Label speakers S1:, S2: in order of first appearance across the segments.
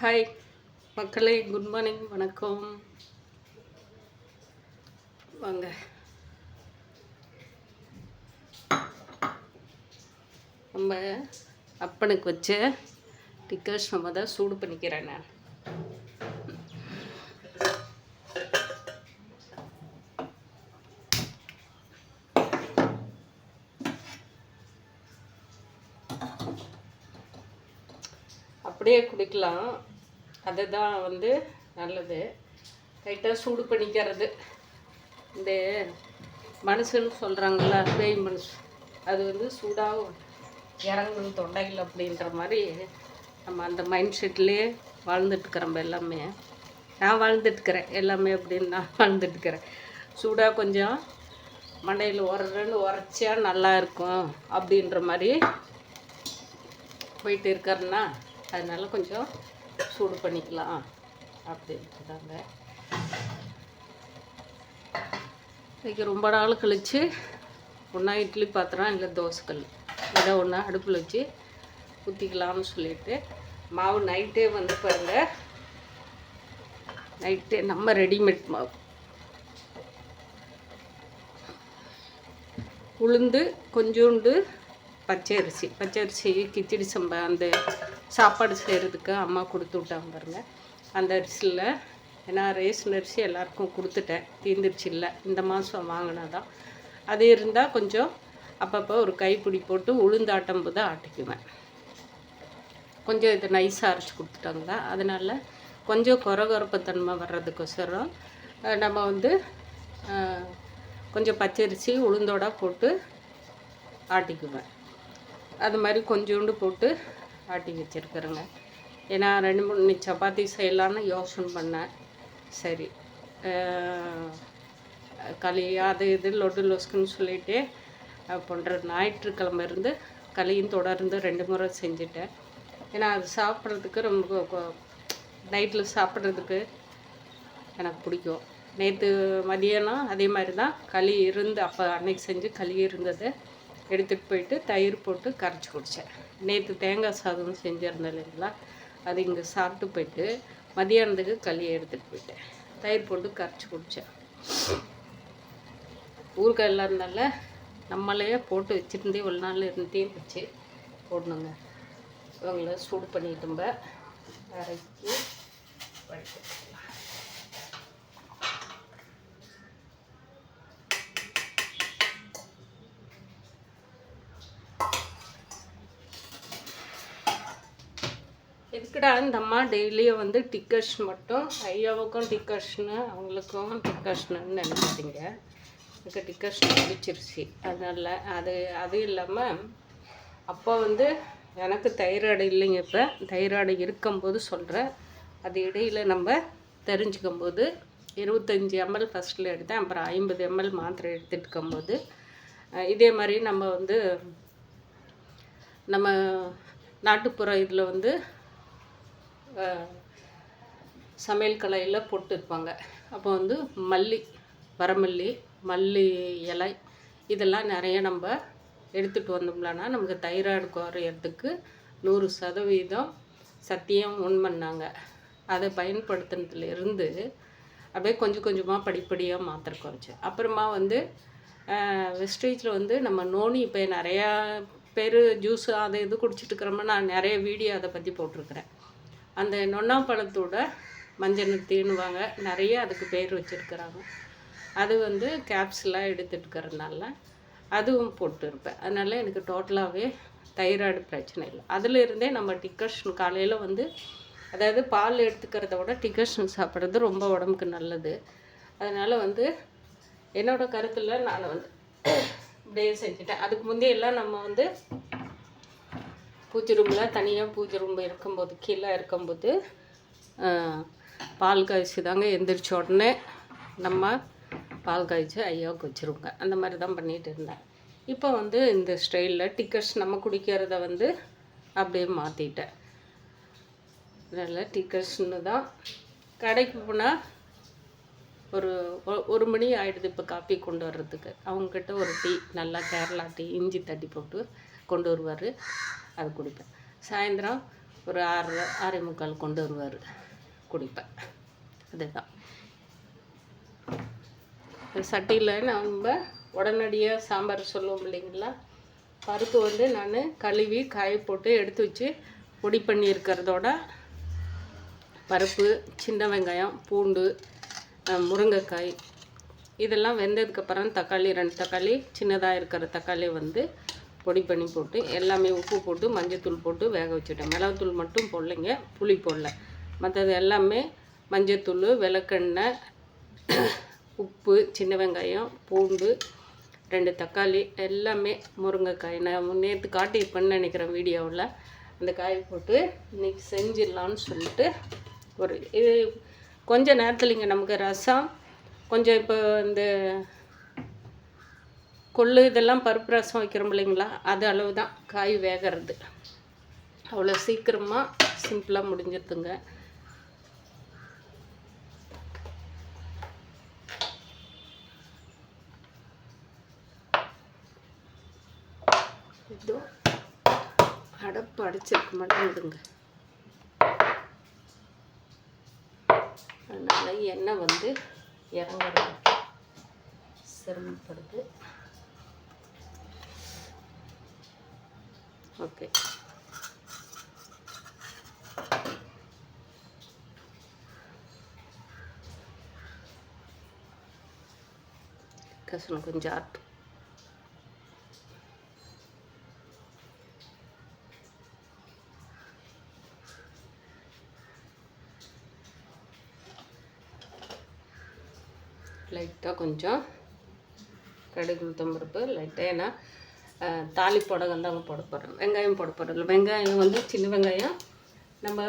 S1: Hi மக்களே, good morning, வணக்கம். வாங்க, நம்ம அப்பனுக்கு வச்ச டிக்கர்ஸ் நம்ம தான் சூடு பண்ணிக்கிறேன். நான் அப்படியே குடிக்கலாம், அதுதான் நல்லது. லைட்டாக சூடு பண்ணிக்கிறது. இந்த மனுஷன்னு சொல்கிறாங்கள, பேய் மனுஷு, அது சூடாக இறங்கணும் தொண்டைகள் அப்படின்ற மாதிரி நம்ம அந்த மைண்ட் செட்லேயே வாழ்ந்துட்டுருக்கிறோம். எல்லாமே நான் வாழ்ந்துட்டுருக்கிறேன், எல்லாமே அப்படின்னு நான் வாழ்ந்துட்டுருக்கிறேன். சூடாக கொஞ்சம் மண்டையில் உரைச்சா நல்லா இருக்கும் அப்படின்ற மாதிரி போயிட்டு இருக்கிறேன்னா, அதனால கொஞ்சம் சூடு பண்ணிக்கலாம் அப்படின்ட்டு தாங்க. இன்றைக்கி ரொம்ப நாள் கழித்து ஒன்றா இட்லி பாத்திரம் இல்லை தோசைக்கல் ஏதோ ஒன்றா அடுப்பில் வச்சு ஊற்றிக்கலாம்னு சொல்லிட்டு மாவு நைட்டே பாருங்கள், நைட்டே நம்ம ரெடிமேட் மாவு உளுந்து கொஞ்சோண்டு பச்சரிசி கிச்சடி சம்பா அந்த சாப்பாடு செய்கிறதுக்கு அம்மா கொடுத்து விட்டாங்க பாருங்கள். அந்த அரிசியில் ஏன்னா ரேஷன் அரிசி எல்லாருக்கும் கொடுத்துட்டேன், தீர்ந்துருச்சு. இல்லை, இந்த மாதம் வாங்கினாதான். அது இருந்தால் கொஞ்சம் அப்பப்போ ஒரு கைப்பிடி போட்டு உளுந்தாட்டம் போது ஆட்டிக்குவேன். கொஞ்சம் இதை நைஸாக அரைச்சி கொடுத்துட்டாங்க. அதனால் கொஞ்சம் கொரகொரப்புத்தன்மை வர்றதுக்கோசரம் நம்ம கொஞ்சம் பச்சரிசி உளுந்தோட போட்டு ஆட்டிக்குவேன். அது மாதிரி கொஞ்சோண்டு போட்டு ஆட்டி வச்சுருக்குறேங்க. ஏன்னா 2-3 சப்பாத்தி செய்யலான்னு யோசனை பண்ணேன். சரி, களி அது இது லொட்டு லொஸ்க்குன்னு சொல்லிவிட்டு பண்ணுற ஞாயிற்றுக்கிழமை இருந்து களியும் தொடர்ந்து 2 முறை செஞ்சுட்டேன். ஏன்னா அது சாப்பிட்றதுக்கு ரொம்ப நைட்டில் சாப்பிட்றதுக்கு எனக்கு பிடிக்கும். நேற்று மதியானம் அதே மாதிரி தான் களி இருந்து, அப்போ அன்னைக்கு செஞ்சு களி இருந்ததை எடுத்துகிட்டு போயிட்டு தயிர் போட்டு கரைச்சி குடித்தேன். நேற்று தேங்காய் சாதம் செஞ்சுருந்தேன் இல்லைங்களா, அது இங்கே சாப்பிட்டு போயிட்டு மதியானத்துக்கு களியை எடுத்துகிட்டு போயிட்டேன், தயிர் போட்டு கரைச்சி குடித்தேன். ஊறுகாய் இல்லாதனால நம்மளையே போட்டு வச்சுருந்தே ஒரு நாள் இருந்தே வச்சு போடணுங்க. இவங்கள சூடு பண்ணிட்டும்ப அரைச்சி வச்சுக்கலாம். எதுக்குடா இந்த அம்மா டெய்லியும் டிக்கர்ஸ் மட்டும், ஐயாவுக்கும் டிக்கர்ஸ்னு அவங்களுக்கும் டிக்கர்ஸ்னுன்னு நினைக்காதீங்க. எனக்கு டிக்கர்ஸ் பிடிச்சிருச்சு. அதனால் அது இல்லாமல் அப்போ எனக்கு தைராய்டு இல்லைங்க. இப்போ தைராய்டு இருக்கும்போது சொல்கிறேன். அது இடையில் நம்ம தெரிஞ்சுக்கும் போது 25 ml ஃபஸ்ட்டில் எடுத்தேன். அப்புறம் 50 ml மாத்திரை எடுத்துகிட்டு இருக்கும்போது இதே மாதிரி நம்ம நாட்டுப்புற இதில் சமையல் கலையில் போட்டுருப்பாங்க. அப்போ மல்லி, வரமல்லி, மல்லி இலை இதெல்லாம் நிறைய நம்ம எடுத்துகிட்டு வந்தோம்லன்னா நமக்கு தைராய்டு குறையிறதுக்கு 100% சத்தியம் உண்மைன்னாங்க. அதை பயன்படுத்துனதுலேருந்து அப்படியே கொஞ்சம் கொஞ்சமாக படிப்படியாக மாத்திரை குறைச்சேன். அப்புறமா வெஸ்டேஜில் நம்ம நோனி இப்போ நிறையா பேர் ஜூஸு அதை இது குடிச்சிட்டு இருக்கிறோம்னா நான் நிறைய வீடியோ அதை பற்றி போட்டிருக்கிறேன். அந்த நொன்னாப்பழத்தோட மஞ்சள் நுத்தின்னுவாங்க, நிறைய அதுக்கு பேர் வச்சுருக்குறாங்க. அது கேப்ஸ்லாம் எடுத்துகிட்டு இருக்கிறதுனால அதுவும் போட்டுருப்பேன். அதனால் எனக்கு டோட்டலாகவே தைராய்டு பிரச்சனை இல்லை. அதில் இருந்தே நம்ம டிக்கர்ஷன் காலையில் அதாவது பால் எடுத்துக்கிறத விட டிக்கர்ஷன் சாப்பிட்றது ரொம்ப உடம்புக்கு நல்லது. அதனால் என்னோடய கருத்தில் நான் இப்படியே செஞ்சுட்டேன். அதுக்கு முந்தையெல்லாம் நம்ம பூஜை ரூமில் தனியாக பூஜை ரூம் இருக்கும்போது கீழே இருக்கும்போது பால் காய்ச்சி தாங்க எந்திரிச்ச உடனே நம்ம பால் காய்ச்சி ஐயாவுக்கு வச்சுருவோங்க. அந்த மாதிரி தான் பண்ணிகிட்டு இருந்தேன். இப்போ இந்த ஸ்டைலில் டிக்கர்ஸ் நம்ம குடிக்கிறத அப்படியே மாற்றிட்டேன். அதனால் டிக்கர்ஸ்னு தான் கடைக்கு போனால் ஒரு மணி ஆகிடுது இப்போ காப்பி கொண்டு வர்றதுக்கு. அவங்கக்கிட்ட ஒரு டீ, நல்லா கேரளா டீ இஞ்சி தட்டி போட்டு கொண்டு வருவார், அது குடிப்பேன். சாயந்தரம் ஒரு 6 6:45 கொண்டு வருவார், குடிப்பேன். அதுதான் சட்டியில் நம்ம உடனடியாக சாம்பார் சொல்லுவோம் இல்லைங்களா, பருப்பு வந்து நான் கழுவி காய போட்டு எடுத்து வச்சு பொடி பண்ணியிருக்கிறதோட பருப்பு, சின்ன வெங்காயம், பூண்டு, முருங்கைக்காய் இதெல்லாம் வெந்ததுக்கப்புறம் தக்காளி 2 தக்காளி சின்னதாக இருக்கிற தக்காளி வந்து பொடி பண்ணி போட்டு எல்லாமே உப்பு போட்டு மஞ்சத்தூள் போட்டு வேக வச்சுட்டேன். மிளகுத்தூள் மட்டும் போடலைங்க, புளி போடல. மற்றது எல்லாமே மஞ்சத்தூள், விளக்கெண்ணெய், உப்பு, சின்ன வெங்காயம், பூண்டு, 2 தக்காளி எல்லாமே முருங்கைக்காய் நான் நேற்று காட்டியிருப்பேன்னு நினைக்கிறேன் வீடியோவில். அந்த காய் போட்டு இன்றைக்கி செஞ்சிடலான்னு சொல்லிட்டு ஒரு இது கொஞ்சம் நேரத்தில் இங்கே நமக்கு ரசம் கொஞ்சம் இப்போ இந்த கொள்ளு இதெல்லாம் பருப்பு ரசம் வைக்கிறோம் இல்லைங்களா, அது அளவு தான் காய் வேகிறது. அவ்வளோ சீக்கிரமாக சிம்பிளாக முடிஞ்சிருதுங்க. இதோ அடப்பு அடிச்சிருக்க மாட்டேங்குதுங்க, அதனால் எண்ணெய் வந்து இறங்குறது சிரமப்படுது. ஓகே, கசனம் கொஞ்சம் ஆட்டும். லைட்டாக கொஞ்சம் கடுகு, உளுத்தம்பருப்பு லைட்டாக, ஏன்னா தாளிப்படகம் தாங்க போட போகிறோம். வெங்காயம் போட போகிறோம். வெங்காயம் வந்து சின்ன வெங்காயம் நம்ம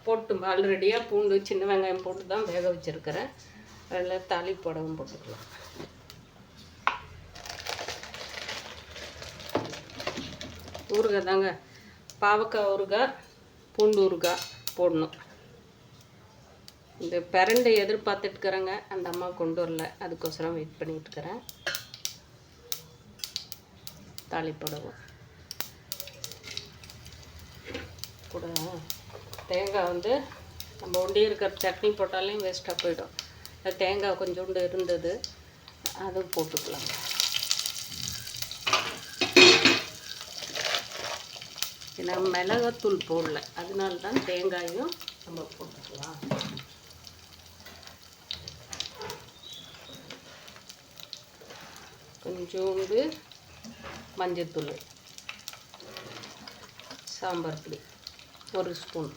S1: போட்டு ஆல்ரெடியாக பூண்டு சின்ன வெங்காயம் போட்டு தான் வேக வச்சுருக்கிறேன். அதில் தாளிப்படகம் போட்டுக்கலாம். ஊறுகாய் தாங்க, பாவக்காய் ஊறுகாய், பூண்டு ஊறுகாய் போடணும். இந்த பிரண்டை எதிர்பார்த்துட்டுருக்குறேங்க, அந்த அம்மா கொண்டு வரல, அதுக்கோசரம் வெயிட் பண்ணிட்டுருக்கிறேன். தாளிப்படவும் கூட தேங்காய் வந்து நம்ம ஒண்டி இருக்கிற சட்னி போட்டாலையும் வேஸ்ட்டாக போயிடும். தேங்காய் கொஞ்சோண்டு இருந்தது, அதுவும் போட்டுக்கலாம். ஏன்னா மிளகாத்தூள் போடல, அதனால தான் தேங்காயும் நம்ம போட்டுக்கலாம். கொஞ்சோண்டு மஞ்சத்தூள், சாம்பார் பொடி 1 ஸ்பூன்,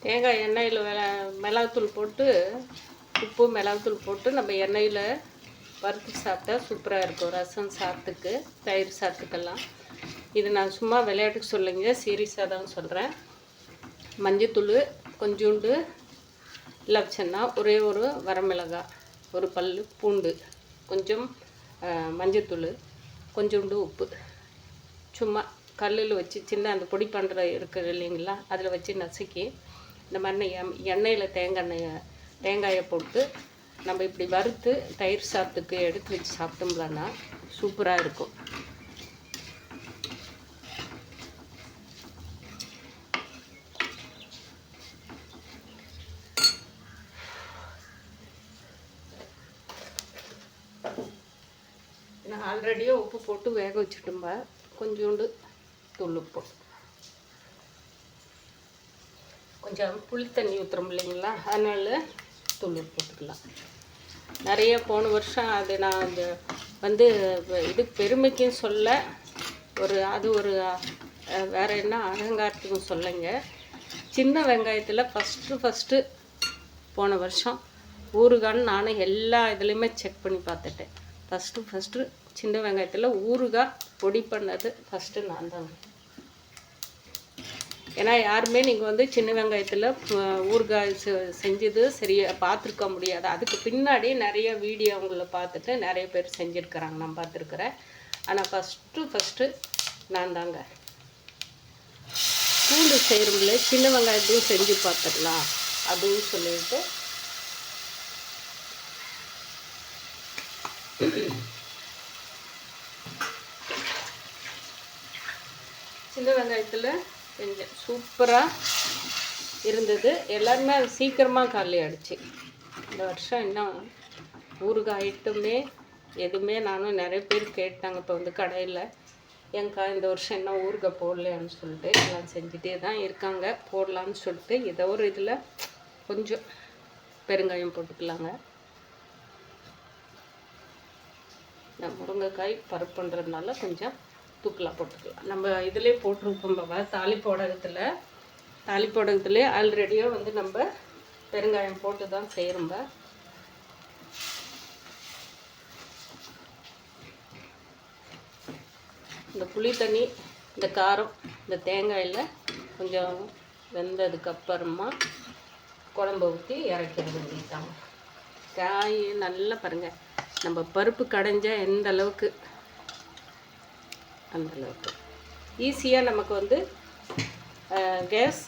S1: தேங்காய் எண்ணெயில் மிளகுத்தூள் போட்டு உப்பு மிளகுத்தூள் போட்டு நம்ம எண்ணெயில் வறுத்து சாப்பிட்டா சூப்பராக இருக்கும். ரசம் சாதத்துக்கு, தயிர் சாதத்துக்கெல்லாம். இது நான் சும்மா விளையாட்டுக்கு சொல்லுங்க, சீரியஸாக தான் சொல்கிறேன். மஞ்சத்தூள் கொஞ்சோண்டு இலவச்சன்னா, ஒரே ஒரு வரமிளகாய், ஒரு பல் பூண்டு, கொஞ்சம் மஞ்சத்தூள், கொஞ்சோண்டு உப்பு, சும்மா கல்லில் வச்சு சின்ன அந்த பொடி பண்ணுற இருக்குது இல்லைங்களா, அதில் வச்சு நசுக்கி இந்த மாதிரி எண்ணெயில் தேங்காயை போட்டு நம்ம இப்படி வறுத்து தயிர் சாதத்துக்கு எடுத்து வச்சு சாப்பிட்டோம்லன்னா சூப்பராக இருக்கும். நான் ஆல்ரெடியே உப்பு போட்டு வேக வச்சுட்டோம்பா, கொஞ்சோண்டு தூள் உப்பு, கொஞ்சம் புளி தண்ணி ஊற்றுறோம் இல்லைங்களா, அதனால தூள் உப்பு போட்டுக்கலாம். நிறைய போன வருஷம் அது நான் அந்த வந்து இது பெருமைக்கும் சொல்ல, அது ஒரு வேறு என்ன அகங்காரத்துக்கும் சொல்லுங்க. சின்ன வெங்காயத்தில் ஃபஸ்ட்டு போன வருஷம் ஊறுகான்னு நானும் எல்லா இதுலேயுமே செக் பண்ணி பார்த்துட்டேன். ஃபஸ்ட்டு சின்ன வெங்காயத்தில் ஊறுகாய் பொடி பண்ணது ஃபஸ்ட்டு நான் தாங்க. ஏன்னா யாருமே நீங்கள் வந்து சின்ன வெங்காயத்தில் ஊறுகாய் செஞ்சது சரியாக பார்த்துருக்க முடியாது. அதுக்கு பின்னாடி நிறைய வீடியோங்களை பார்த்துட்டு நிறைய பேர் செஞ்சுருக்கிறாங்க, நான் பார்த்துருக்குறேன். ஆனால் ஃபஸ்ட்டு நான் தாங்க. பூண்டு செய்கிறோம்ல, சின்ன வெங்காயத்தையும் செஞ்சு பார்த்துடலாம் அதுவும் சொல்லிட்டு சின்ன வெங்காயத்தில் செஞ்சேன். சூப்பராக இருந்தது. எல்லாருமே அது சீக்கிரமாக காலி ஆகிடுச்சு. இந்த வருஷம் இன்னும் ஊறுகாய் ஐட்டமே எதுவுமே நானும் நிறைய பேர் கேட்டாங்க. இப்போ வந்து கடையில் ஏங்கா இந்த வருஷம் என்ன ஊறுகாய் போடலையான்னு சொல்லிட்டு எல்லாம் செஞ்சுட்டே தான் இருக்காங்க. போடலான்னு சொல்லிட்டு ஏதோ ஒரு இதில் கொஞ்சம் பெருங்காயம் போட்டுக்கலாங்க. நான் முருங்கைக்காய் பருப்பு பண்ணுறதுனால கொஞ்சம் தூக்கலாக போட்டுக்கலாம். நம்ம இதிலே போட்டிருப்போம் தாளிப்போடகத்துலேயே ஆல்ரெடியாக வந்து நம்ம பெருங்காயம் போட்டு தான் செய்கிறோம்ப. இந்த புளி தண்ணி, இந்த காரம், இந்த தேங்காயில் கொஞ்சம் வெந்ததுக்கப்புறமா குழம்பு ஊற்றி இறக்கிறது வேண்டியதாங்க. காய் நல்லா பாருங்கள், நம்ம பருப்பு கடைஞ்சால் எந்த அளவுக்கு அந்தளவுக்கு ஈஸியாக நமக்கு வந்து கேஸ்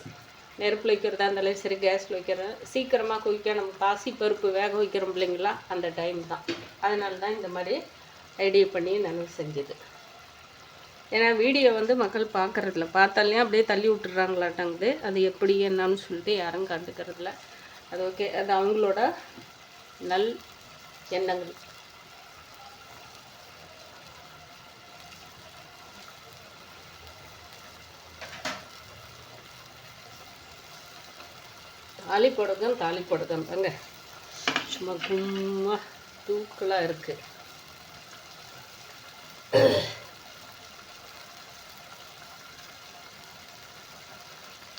S1: நெருப்பில் வைக்கிறதா இருந்தாலும் சரி, கேஸில் வைக்கிறோம் சீக்கிரமாக குயிக்காக நம்ம பாசி பருப்பு வேக வைக்கிறோம் இல்லைங்களா, அந்த டைம் தான். அதனால தான் இந்த மாதிரி ஐடியா பண்ணி நான் செஞ்சது. ஏன்னா வீடியோ வந்து மக்கள் பார்க்குறதில்ல, பார்த்தாலே அப்படியே தள்ளி விட்டுறாங்களாட்டாங்குது. அது எப்படி என்னன்னு சொல்லிட்டு யாரும் கண்டுக்கிறதில்ல. அது ஓகே, அது அவங்களோட நல் எண்ணங்கள். தாளிப்போடுகம் தாங்க, சும்மா கும்மா தூக்கலாக இருக்குது.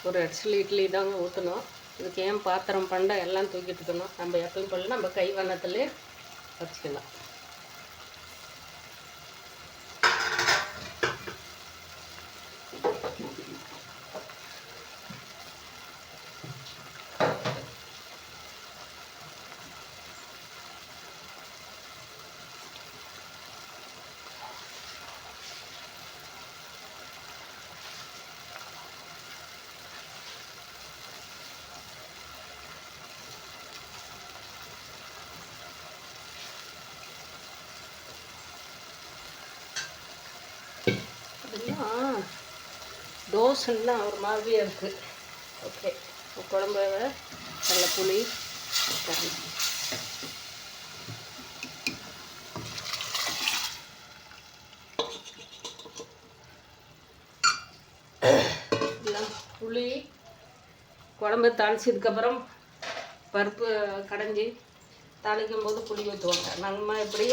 S1: ஒரு அடிச்சல் இட்லி தாங்க ஊற்றணும். இதுக்கு ஏன் பாத்திரம் பண்டை எல்லாம் தூக்கிட்டு இருக்கணும். நம்ம எப்பயும் போல நம்ம கை வண்ணத்துலேயே வச்சுக்கலாம். தோசைன்னா ஒரு மாதிரியாக இருக்குது. ஓகே, குழம்பு நல்ல புளி கறி புளி குழம்பு தாளிச்சதுக்கப்புறம் பருப்பு கடைஞ்சி தாளிக்கும் போது புளி ஊற்றுவாங்க. நம்ம எப்படி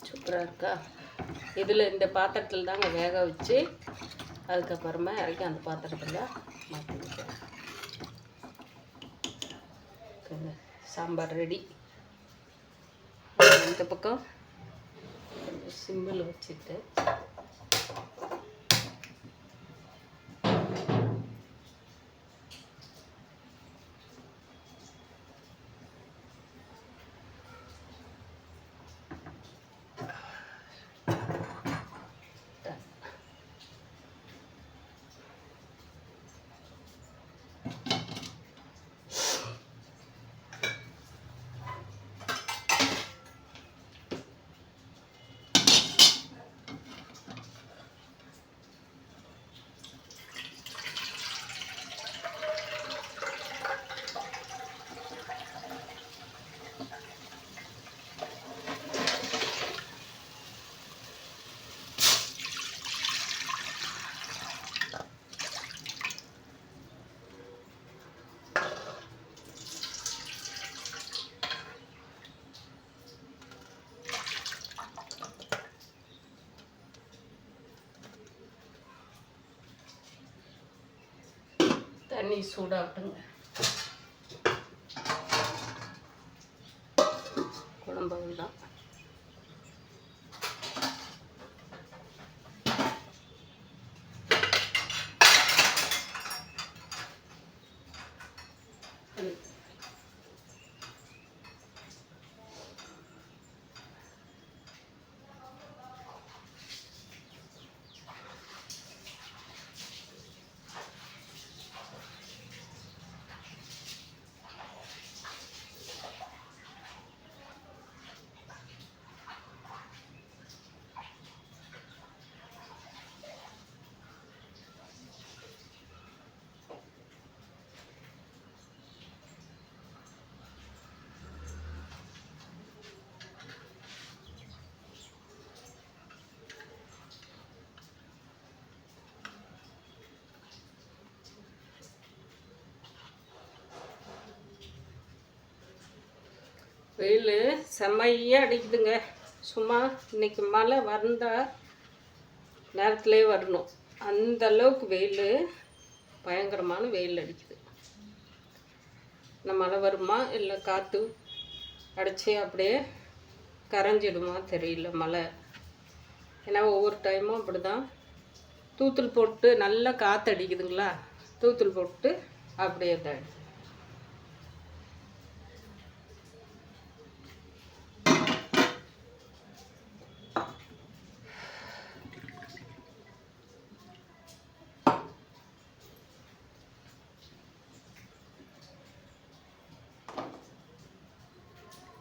S1: சூப்பராக இருக்கா. இதில் இந்த பாத்திரத்தில் தாங்க வேக வச்சு அதுக்கப்புறமா இறக்கி அந்த பாத்திரத்தில் மாற்றிக்கிட்டேன். சாம்பார் ரெடி. இந்த பக்கம் சிம்பிள் வச்சுட்டு தண்ணி சூடாகட்டுங்க. குழம்பு தான் வெயில் செம்மையாக அடிக்குதுங்க. சும்மா இன்னைக்கு மழை வந்தால் நேரத்துலேயே வரணும், அந்த அளவுக்கு வெயில், பயங்கரமான வெயில் அடிக்குது. இந்த மழை வருமா இல்லை காற்று அடித்து அப்படியே கரைஞ்சிடுமா தெரியல மழை. ஏன்னா ஒவ்வொரு டைமும் அப்படி தான் தூத்தல் போட்டு நல்லா காற்று அடிக்குதுங்களா, தூத்தல் போட்டு அப்படியே தான்.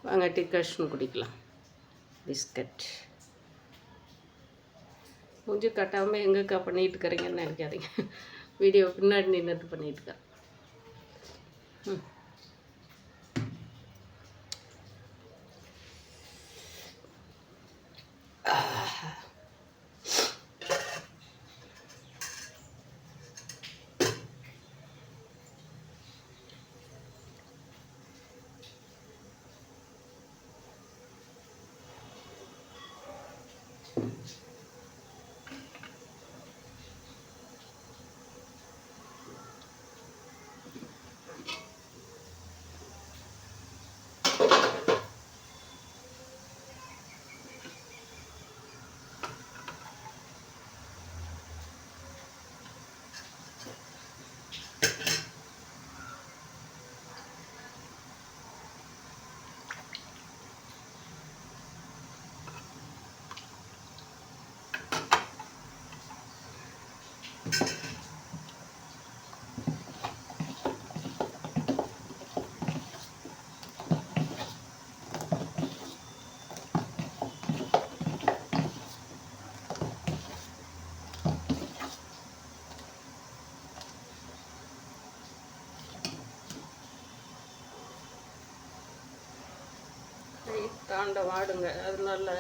S1: வாங்க டிகாஷன் குடிக்கலாம். பிஸ்கட் மூஞ்சி கட்டாமல் எங்கக்கா பண்ணிகிட்டு இருக்கிறீங்கன்னு நினைக்காதீங்க, வீடியோ பின்னாடி நின்றுட்டு பண்ணிகிட்ருக்கேன். தாண்ட வாடுங்க, அதனால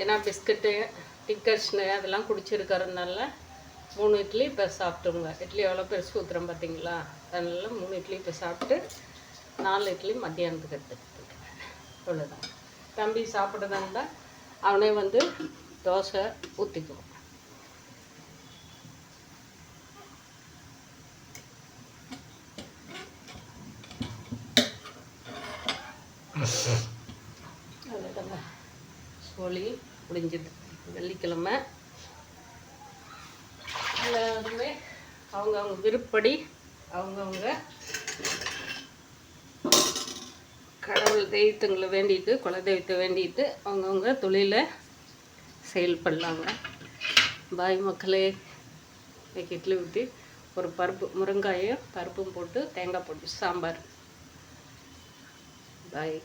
S1: ஏன்னா பிஸ்கட்டு டிக்கர்ஸ்னு அதெல்லாம் குடிச்சிருக்கிறதுனால 3 இட்லி இப்போ சாப்பிட்டோங்க. இட்லி எவ்வளோ பெருசு ஊற்றுறோம் பார்த்தீங்களா, அதனால 3 இட்லி இப்போ சாப்பிட்டு 4 இட்லி மத்தியானத்துக்கு எடுத்துக்கிட்டு அவ்வளோதான். தம்பி சாப்பிட்றதா இருந்தால் அவனே வந்து தோசை ஊற்றிக்குவோம். அவ்வளோதாங்க, சோழி முடிஞ்சது. வெள்ளிக்கிழமை எல்லாருமே அவங்கவுங்க விருப்பப்படி அவங்கவுங்க கடவுள் தெய்வத்துங்களை வேண்டிட்டு, குல தெய்வத்தை வேண்டிட்டு அவங்கவுங்க தொழிலை செயல்படலாங்க. பாய் மக்களே. இன்னைக்கு இட்லி ஊற்றி ஒரு பருப்பு, முருங்காயும் பருப்பும் போட்டு தேங்காய் போட்டு சாம்பார். பாய்.